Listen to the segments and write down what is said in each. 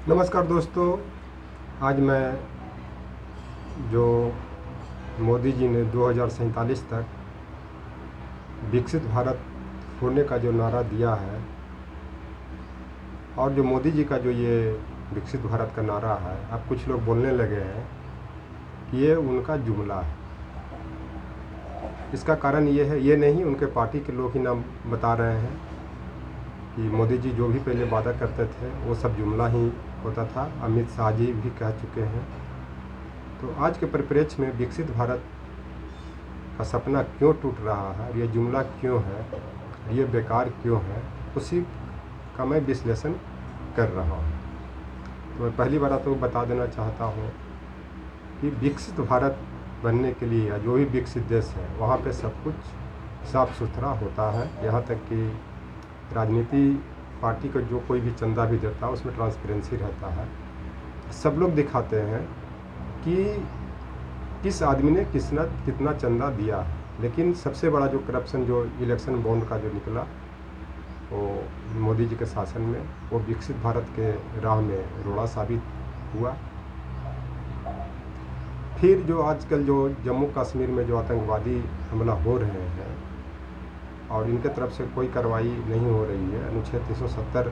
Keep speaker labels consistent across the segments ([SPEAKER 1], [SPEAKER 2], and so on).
[SPEAKER 1] नमस्कार दोस्तों। आज मैं जो मोदी जी ने 2047 तक विकसित भारत होने का जो नारा दिया है और जो मोदी जी का जो ये विकसित भारत का नारा है, अब कुछ लोग बोलने लगे हैं कि ये उनका जुमला है। इसका कारण ये है, ये नहीं उनके पार्टी के लोग ही नाम बता रहे हैं कि मोदी जी जो भी पहले वादा करते थे वो सब जुमला ही होता था। अमित शाह जी भी कह चुके हैं। तो आज के परिप्रेक्ष्य में विकसित भारत का सपना क्यों टूट रहा है, ये जुमला क्यों है, ये बेकार क्यों है, उसी का मैं विश्लेषण कर रहा हूँ। तो मैं पहली बार तो बता देना चाहता हूँ कि विकसित भारत बनने के लिए या जो भी विकसित देश है वहाँ पे सब कुछ साफ सुथरा होता है। यहाँ तक कि राजनीति पार्टी को जो कोई भी चंदा भी देता है उसमें ट्रांसपेरेंसी रहता है। सब लोग दिखाते हैं कि किस आदमी ने कितना चंदा दिया है। लेकिन सबसे बड़ा जो करप्शन जो इलेक्शन बॉन्ड का जो निकला वो मोदी जी के शासन में, वो विकसित भारत के राह में रोड़ा साबित हुआ। फिर जो आजकल जो जम्मू कश्मीर में जो आतंकवादी हमला हो रहे हैं और इनके तरफ से कोई कार्रवाई नहीं हो रही है, अनुच्छेद 370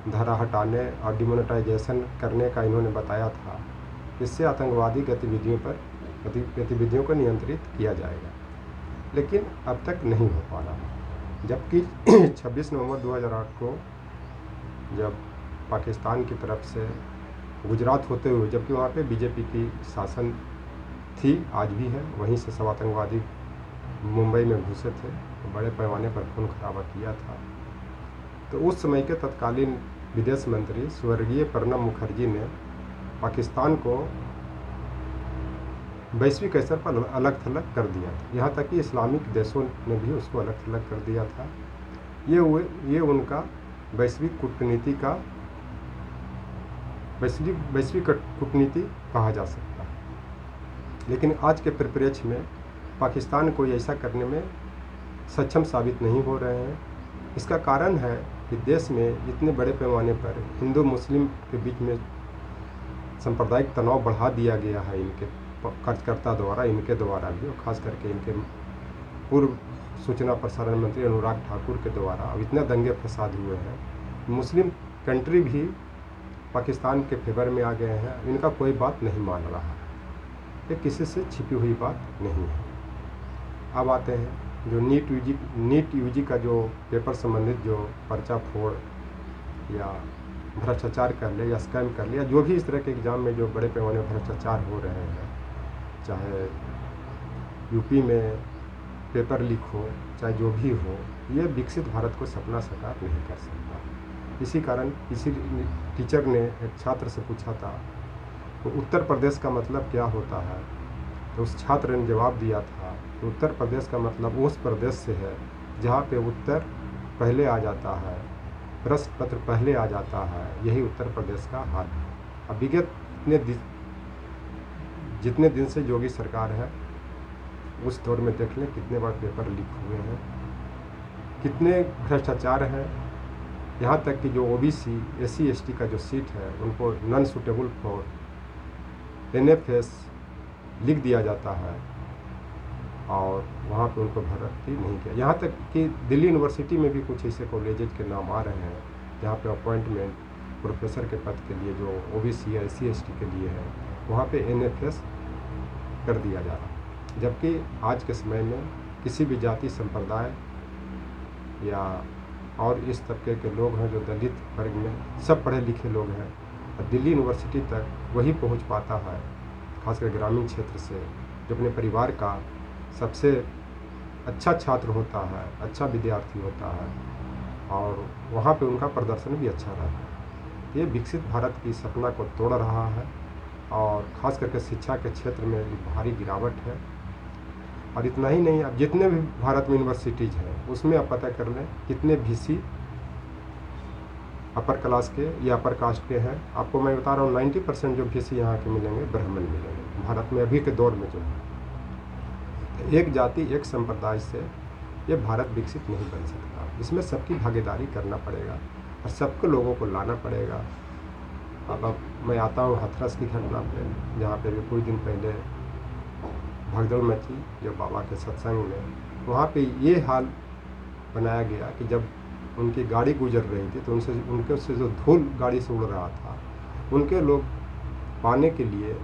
[SPEAKER 1] धारा हटाने और डिमोनेटाइजेशन करने का इन्होंने बताया था। इससे आतंकवादी गतिविधियों को नियंत्रित किया जाएगा, लेकिन अब तक नहीं हो पा रहा। जबकि 26 नवंबर 2008 को जब पाकिस्तान की तरफ से गुजरात होते हुए, जबकि वहाँ पे बीजेपी की शासन थी, आज भी है, वहीं से सब आतंकवादी मुंबई में घुसे थे, तो बड़े पैमाने पर खून खराबा किया था। तो उस समय के तत्कालीन विदेश मंत्री स्वर्गीय प्रणब मुखर्जी ने पाकिस्तान को वैश्विक स्तर पर अलग थलग कर दिया था। यहाँ तक कि इस्लामिक देशों ने भी उसको अलग थलग कर दिया था। ये उनका वैश्विक कूटनीति कहा जा सकता है। लेकिन आज के परिप्रेक्ष्य में पाकिस्तान को ऐसा करने में सक्षम साबित नहीं हो रहे हैं। इसका कारण है कि देश में इतने बड़े पैमाने पर हिंदू मुस्लिम के बीच में सांप्रदायिक तनाव बढ़ा दिया गया है इनके कार्यकर्ता द्वारा, इनके द्वारा भी, और ख़ास करके इनके पूर्व सूचना प्रसारण मंत्री अनुराग ठाकुर के द्वारा। अब इतना दंगे फसाद हुए हैं, मुस्लिम कंट्री भी पाकिस्तान के फेवर में आ गए हैं। इनका कोई बात नहीं मान रहा है, ये किसी से छिपी हुई बात नहीं है। अब आते हैं जो नीट यूजी का जो पेपर संबंधित जो पर्चा फोड़ या भ्रष्टाचार कर ले या स्कैम कर ले, या जो भी इस तरह के एग्ज़ाम में जो बड़े पैमाने पर भ्रष्टाचार हो रहे हैं, चाहे यूपी में पेपर लीक हो, चाहे जो भी हो, ये विकसित भारत को सपना साकार नहीं कर सकता। इसी कारण किसी टीचर ने एक छात्र से पूछा था तो उत्तर प्रदेश का मतलब क्या होता है, तो उस छात्र ने जवाब दिया था कि उत्तर प्रदेश का मतलब उस प्रदेश से है जहाँ पे उत्तर पहले आ जाता है, प्रश्न पत्र पहले आ जाता है, यही उत्तर प्रदेश का हाल है। अब विगत जितने दिन से योगी सरकार है उस दौर में देख लें कितने बार पेपर लीक हुए हैं, कितने भ्रष्टाचार हैं। यहाँ तक कि जो ओबीसी SC ST का जो सीट है उनको नॉन सूटेबल फॉर NFS लिख दिया जाता है और वहाँ पे उनको भर्ती नहीं किया। यहाँ तक कि दिल्ली यूनिवर्सिटी में भी कुछ ऐसे कॉलेजेज के नाम आ रहे हैं जहाँ पे अपॉइंटमेंट प्रोफेसर के पद के लिए जो OBC या SC ST के लिए है, वहाँ पे NFS कर दिया जा रहा है। जबकि आज के समय में किसी भी जाति संप्रदाय या और इस तबके के लोग हैं जो दलित वर्ग में सब पढ़े लिखे लोग हैं, और दिल्ली यूनिवर्सिटी तक वही पहुंच पाता है, खासकर ग्रामीण क्षेत्र से, जो अपने परिवार का सबसे अच्छा छात्र होता है, अच्छा विद्यार्थी होता है, और वहाँ पे उनका प्रदर्शन भी अच्छा रहता है। ये विकसित भारत की सपना को तोड़ रहा है और ख़ास करके शिक्षा के क्षेत्र में एक भारी गिरावट है। और इतना ही नहीं, अब जितने भी भारत में यूनिवर्सिटीज़ हैं उसमें आप पता कर लें कितने VC अपर क्लास के या अपर कास्ट के हैं। आपको मैं बता रहा हूँ 90% जो VC यहाँ के मिलेंगे ब्राह्मण मिलेंगे भारत में अभी के दौर में जो है। एक जाति एक संप्रदाय से ये भारत विकसित नहीं बन सकता। इसमें सबकी भागीदारी करना पड़ेगा और सबको लोगों को लाना पड़ेगा। अब मैं आता हूँ हाथरस की घटना पे, जहाँ पे भी कुछ दिन पहले भगदड़ मची जो बाबा के सत्संग में। वहाँ पे ये हाल बनाया गया कि जब उनकी गाड़ी गुजर रही थी तो उनके से जो धूल गाड़ी से उड़ रहा था, उनके लोग पाने के लिए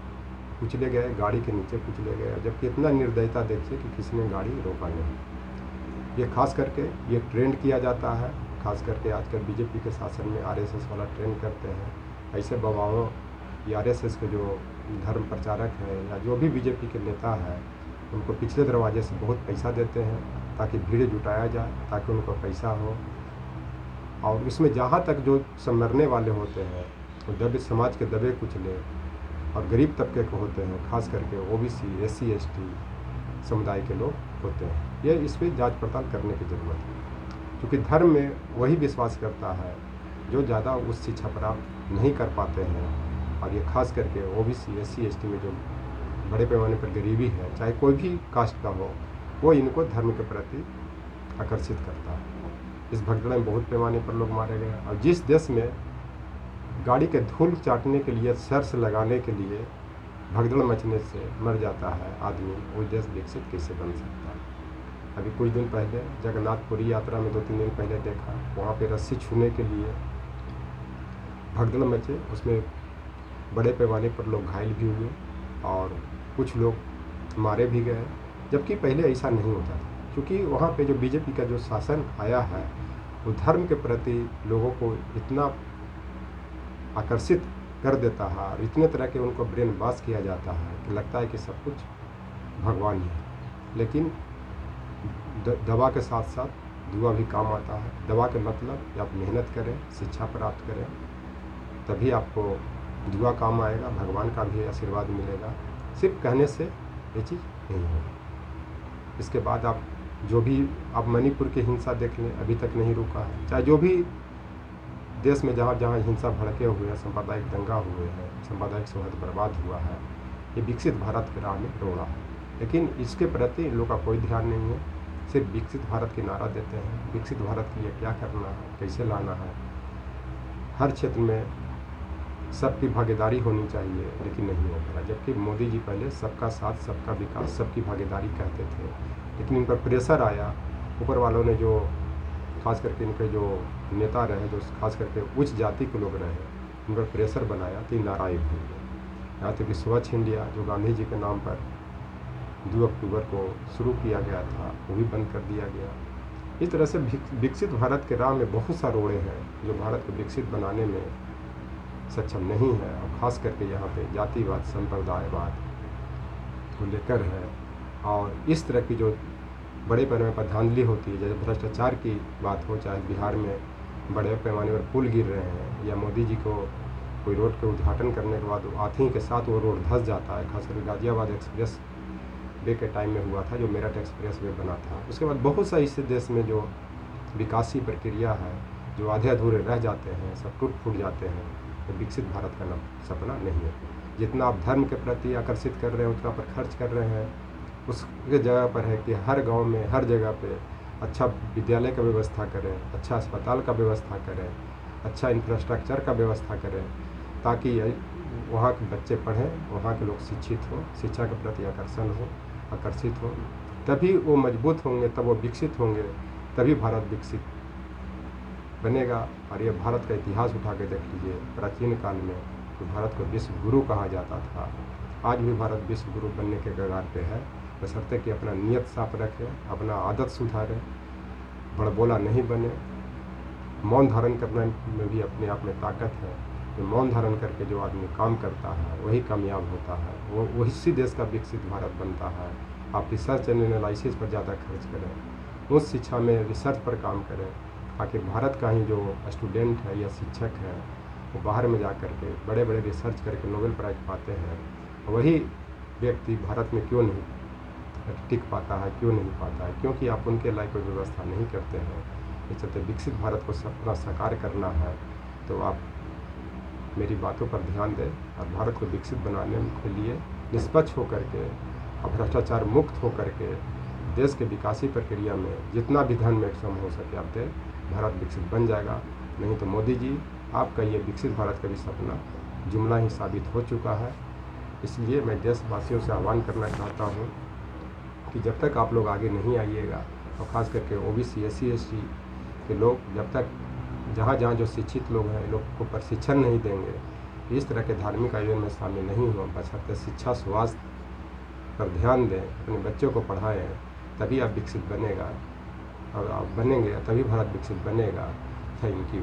[SPEAKER 1] कुचले गए, गाड़ी के नीचे कुचले गए। जबकि इतना निर्दयता देखिए कि किसी ने गाड़ी रोका नहीं। ये खास करके ये ट्रेंड किया जाता है, खास करके आजकल बीजेपी के शासन में आरएसएस वाला ट्रेंड करते हैं। ऐसे बाबाओं या आरएसएस के जो धर्म प्रचारक हैं या जो भी बीजेपी के नेता हैं, उनको पिछले दरवाजे से बहुत पैसा देते हैं ताकि भीड़ जुटाया जाए, ताकि उनको पैसा हो। और इसमें जहाँ तक जो संवरने वाले होते हैं वो दबे समाज के दबे कुचले और गरीब तबके के होते हैं, खास करके ओबीसी, एससी, एसटी समुदाय के लोग होते हैं। यह इस पर जाँच पड़ताल करने की ज़रूरत है, क्योंकि धर्म में वही विश्वास करता है जो ज़्यादा उस शिक्षा प्राप्त नहीं कर पाते हैं। और ये खास करके ओबीसी, एससी, एसटी में जो बड़े पैमाने पर गरीबी है, चाहे कोई भी कास्ट का हो, वो इनको धर्म के प्रति आकर्षित करता है। इस भगदड़ में बहुत पैमाने पर लोग मारे गए। और जिस देश में गाड़ी के धूल चाटने के लिए, सर्स लगाने के लिए भगदड़ मचने से मर जाता है आदमी, वो देश विकसित कैसे बन सकता है। अभी कुछ दिन पहले जगन्नाथपुरी यात्रा में 2-3 दिन पहले देखा, वहाँ पे रस्सी छूने के लिए भगदड़ मचे, उसमें बड़े पैमाने पर लोग घायल भी हुए और कुछ लोग मारे भी गए। जबकि पहले ऐसा नहीं होता था, क्योंकि वहाँ पे जो बीजेपी का जो शासन आया है वो धर्म के प्रति लोगों को इतना आकर्षित कर देता है और इतने तरह के उनको ब्रेन वॉश किया जाता है कि लगता है कि सब कुछ भगवान ही है। लेकिन दवा के साथ साथ दुआ भी काम आता है। दवा के मतलब कि आप मेहनत करें, शिक्षा प्राप्त करें, तभी आपको दुआ काम आएगा, भगवान का भी आशीर्वाद मिलेगा। सिर्फ कहने से ये चीज़ नहीं होगी। इसके बाद आप जो भी आप मणिपुर की हिंसा देख लें, अभी तक नहीं रुका है। चाहे जो भी देश में जहाँ जहाँ हिंसा भड़के हुए हैं, सांप्रदायिक दंगा हुए हैं, सांप्रदायिक सौहार्द बर्बाद हुआ है, ये विकसित भारत के राह में रोड़ा है। लेकिन इसके प्रति इन लोग का कोई ध्यान नहीं है। सिर्फ विकसित भारत की नारा देते हैं। विकसित भारत के लिए क्या करना है, कैसे लाना है, हर क्षेत्र में सबकी भागीदारी होनी चाहिए, लेकिन नहीं हो रहा। जबकि मोदी जी पहले सबका साथ, सबका विकास, सबकी भागीदारी कहते थे, लेकिन इन पर प्रेशर आया। ऊपर वालों ने जो खास करके इनके जो नेता रहे, जो खास करके उच्च जाति के लोग रहे, इन पर प्रेशर बनाया तो नाराज भूल गए। यहाँ तक कि स्वच्छ इंडिया जो गांधी जी के नाम पर 2 अक्टूबर को शुरू किया गया था, वो भी बंद कर दिया गया। इस तरह से विकसित भारत के राह में बहुत सा रोड़े हैं जो भारत को विकसित बनाने में सक्षम नहीं है। और ख़ास करके यहाँ पे जातिवाद, संप्रदायवाद को लेकर है। और इस तरह की जो बड़े पैमाने पर धांधली होती है, जैसे भ्रष्टाचार की बात हो, चाहे बिहार में बड़े पैमाने पर पुल गिर रहे हैं या मोदी जी को कोई रोड के उद्घाटन करने के बाद आते ही के साथ वो रोड धंस जाता है। खासकर गाजियाबाद एक्सप्रेस वे के टाइम में हुआ था, जो मेरठ एक्सप्रेस वे बना था। उसके बाद बहुत सा इस देश में जो विकासी प्रक्रिया है, जो आधे अधूरे रह जाते हैं, सब टूट फूट जाते हैं। तो विकसित भारत का सपना नहीं है। जितना आप धर्म के प्रति आकर्षित कर रहे हैं, उतना पर खर्च कर रहे हैं, उसके जगह पर है कि हर गांव में, हर जगह पे अच्छा विद्यालय का व्यवस्था करें, अच्छा अस्पताल का व्यवस्था करें, अच्छा इंफ्रास्ट्रक्चर का व्यवस्था करें, ताकि वहाँ के बच्चे पढ़ें, वहाँ के लोग शिक्षित हों, शिक्षा के प्रति आकर्षित हो, तभी वो मजबूत होंगे, तब वो विकसित होंगे, तभी भारत विकसित बनेगा। और ये भारत का इतिहास उठा के देख लीजिए, प्राचीन काल में तो भारत को विश्व गुरु कहा जाता था। आज भी भारत विश्व गुरु बनने के कगार पे है, बशर्ते कि अपना नियत साफ रखें, अपना आदत सुधारें, बड़बोला नहीं बने। मौन धारण करने में भी अपने आप में ताकत है। तो मौन धारण करके जो आदमी काम करता है वही कामयाब होता है, वो इसी देश का विकसित भारत बनता है। आप रिसर्च एंड एनालिसिस पर ज़्यादा खर्च करें, उस शिक्षा में रिसर्च पर काम करें, ताकि भारत का ही जो स्टूडेंट है या शिक्षक है वो बाहर में जा कर के बड़े बड़े रिसर्च करके नोबेल प्राइज़ पाते हैं, वही व्यक्ति भारत में क्यों नहीं टिक पाता है, क्यों नहीं पाता है? क्योंकि आप उनके लायक कोई व्यवस्था नहीं करते हैं। इस चलते विकसित भारत को सपना साकार करना है तो आप मेरी बातों पर ध्यान दें और भारत को विकसित बनाने के लिए निष्पक्ष होकर के और भ्रष्टाचार मुक्त होकर के देश के विकासी प्रक्रिया में जितना भी धन मैक्सिमम हो सके आप दें, भारत विकसित बन जाएगा। नहीं तो मोदी जी, आपका ये विकसित भारत का भी सपना जुमला ही साबित हो चुका है। इसलिए मैं देशवासियों से आह्वान करना चाहता हूँ कि जब तक आप लोग आगे नहीं आइएगा, और ख़ास करके ओबीसी SC ST के लोग जब तक जहाँ जहाँ जो शिक्षित लोग हैं लोग को प्रशिक्षण नहीं देंगे, इस तरह के धार्मिक आयोजन में शामिल नहीं हुआ, बशर्ते शिक्षा स्वास्थ्य पर ध्यान दें, अपने बच्चों को पढ़ाएं, तभी आप विकसित बनेगा, और आप बनेंगे तभी भारत विकसित बनेगा। Thank you.